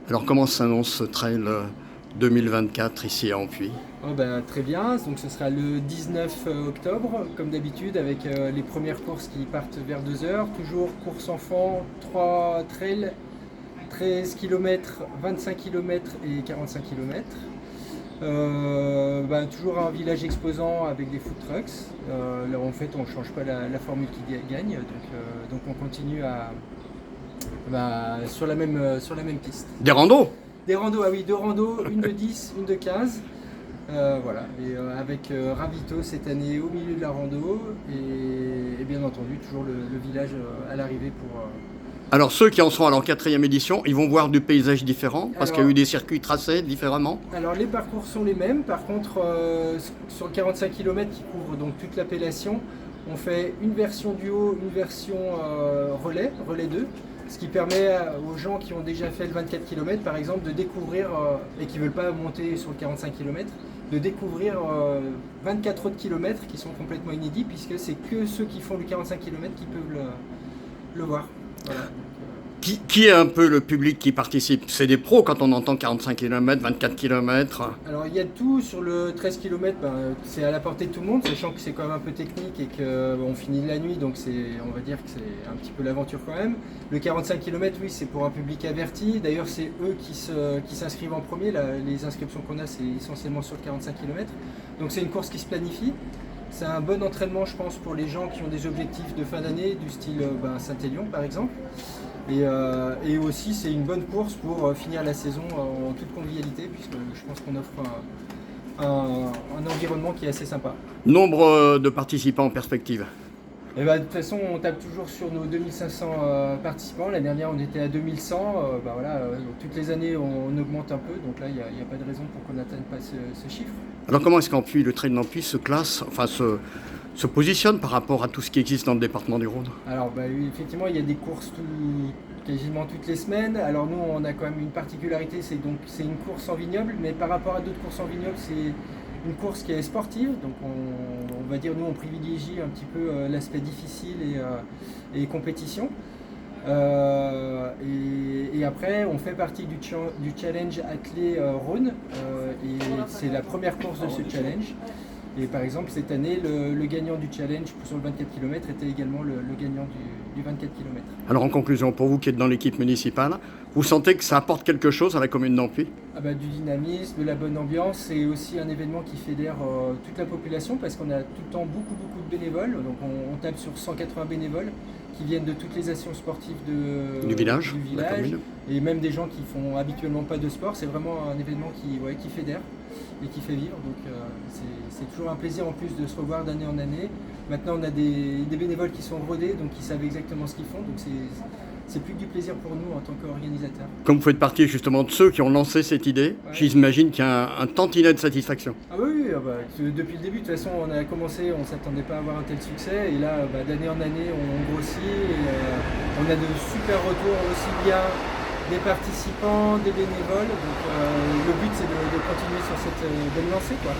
Alors comment s'annonce ce trail 2024 ici à Ampuis? Oh bah, très bien, donc ce sera le 19 octobre, comme d'habitude, avec les premières courses qui partent vers 2 heures. Toujours course enfant, 3 trails, 13 km, 25 km et 45 km. Toujours un village exposant avec des food trucks. Là, en fait, on ne change pas la formule qui gagne, donc on continue sur la même piste. Des randos? Des randos, ah oui, 2 randos, une de 10, une de 15. Voilà, et avec Ravito cette année au milieu de la rando, et bien entendu toujours le village à l'arrivée pour... Alors ceux qui en sont à leur 4e édition, ils vont voir du paysage différent parce qu'il y a Alors- eu des circuits tracés différemment. Alors les parcours sont les mêmes, par contre sur le 45 km qui couvre donc toute l'appellation, on fait une version duo, une version relais 2, ce qui permet aux gens qui ont déjà fait le 24 km par exemple de découvrir, et qui ne veulent pas monter sur le 45 km, de découvrir 24 autres kilomètres qui sont complètement inédits, puisque c'est que ceux qui font le 45 km qui peuvent le voir. Voilà. Qui est un peu le public qui participe? C'est des pros quand on entend 45 km, 24 km. Alors il y a tout sur le 13 km, c'est à la portée de tout le monde, sachant que c'est quand même un peu technique et qu'on finit la nuit, donc on va dire que c'est un petit peu l'aventure quand même. Le 45 km, oui, c'est pour un public averti. D'ailleurs, c'est eux qui s'inscrivent en premier. Les inscriptions qu'on a, c'est essentiellement sur le 45 km. Donc c'est une course qui se planifie. C'est un bon entraînement, je pense, pour les gens qui ont des objectifs de fin d'année, du style Saint-Élion par exemple. Et aussi, c'est une bonne course pour finir la saison en toute convivialité, puisque je pense qu'on offre un environnement qui est assez sympa. Nombre de participants en perspective. Et de toute façon, on tape toujours sur nos 2500 participants. L'année dernière, on était à 2100. Toutes les années, on augmente un peu. Donc là, il n'y a pas de raison pour qu'on n'atteigne pas ce chiffre. Alors comment est-ce qu'Ampuis, le trail d'Ampuis se classe, se positionne par rapport à tout ce qui existe dans le département du Rhône? Alors oui, effectivement, il y a des courses quasiment toutes les semaines. Alors nous, on a quand même une particularité, c'est une course en vignoble, mais par rapport à d'autres courses en vignoble, c'est une course qui est sportive. Donc on va dire, nous, on privilégie un petit peu l'aspect difficile et compétition. Et après, on fait partie du challenge athlé Rhône, et c'est la première course de ce challenge. Et par exemple, cette année, le gagnant du challenge sur le 24 km était également le gagnant du 24 km. Alors en conclusion, pour vous qui êtes dans l'équipe municipale, vous sentez que ça apporte quelque chose à la commune d'Ampuis? Du dynamisme, de la bonne ambiance, c'est aussi un événement qui fédère toute la population, parce qu'on a tout le temps beaucoup de bénévoles. Donc on tape sur 180 bénévoles qui viennent de toutes les actions sportives Du village, la commune. Et même des gens qui font habituellement pas de sport. C'est vraiment un événement qui fédère et qui fait vivre. Donc c'est toujours un plaisir en plus de se revoir d'année en année. Maintenant, on a des bénévoles qui sont rodés, donc qui savent exactement ce qu'ils font. Donc c'est plus que du plaisir pour nous en tant qu'organisateurs. Comme vous faites partie justement de ceux qui ont lancé cette idée, Ouais. j'imagine qu'il y a un tantinet de satisfaction. Ah oui, depuis le début, de toute façon, on a commencé, on ne s'attendait pas à avoir un tel succès. Et là, d'année en année, on grossit. Et, on a de super retours aussi bien des participants, des bénévoles. Donc le but, c'est de continuer sur cette belle lancée, quoi.